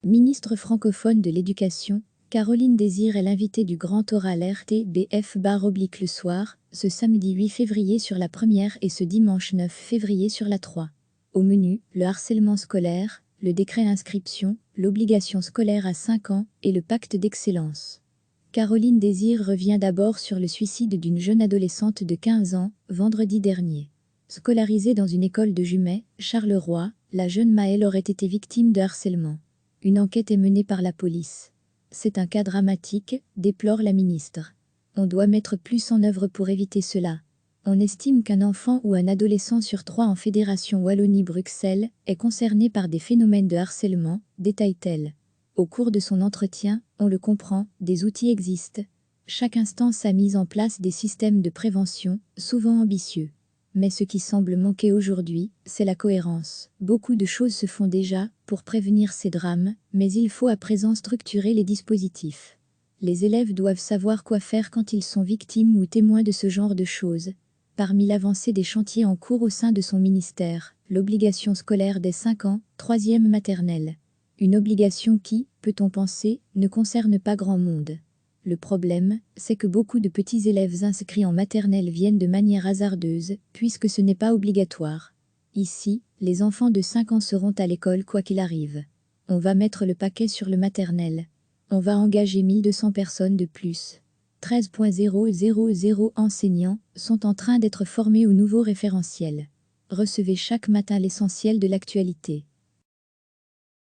Ministre francophone de l'Éducation, Caroline Désir est l'invitée du grand oral RTBF/le soir, ce samedi 8 février sur la première et ce dimanche 9 février sur la 3. Au menu, le harcèlement scolaire, le décret inscription, l'obligation scolaire à 5 ans et le pacte d'excellence. Caroline Désir revient d'abord sur le suicide d'une jeune adolescente de 15 ans, vendredi dernier. Scolarisée dans une école de Jumet, Charleroi, la jeune Maëlle aurait été victime de harcèlement. Une enquête est menée par la police. C'est un cas dramatique, déplore la ministre. On doit mettre plus en œuvre pour éviter cela. On estime qu'un enfant ou un adolescent sur 3 en Fédération Wallonie-Bruxelles est concerné par des phénomènes de harcèlement, détaille-t-elle. Au cours de son entretien, on le comprend, des outils existent. Chaque instance a mis en place des systèmes de prévention, souvent ambitieux. Mais ce qui semble manquer aujourd'hui, c'est la cohérence. Beaucoup de choses se font déjà pour prévenir ces drames, mais il faut à présent structurer les dispositifs. Les élèves doivent savoir quoi faire quand ils sont victimes ou témoins de ce genre de choses. Parmi l'avancée des chantiers en cours au sein de son ministère, l'obligation scolaire dès 5 ans, 3e maternelle. Une obligation qui, peut-on penser, ne concerne pas grand monde. Le problème, c'est que beaucoup de petits élèves inscrits en maternelle viennent de manière hasardeuse, puisque ce n'est pas obligatoire. Ici, les enfants de 5 ans seront à l'école quoi qu'il arrive. On va mettre le paquet sur le maternel. On va engager 1200 personnes de plus. 13,000 enseignants sont en train d'être formés au nouveau référentiel. Recevez chaque matin l'essentiel de l'actualité.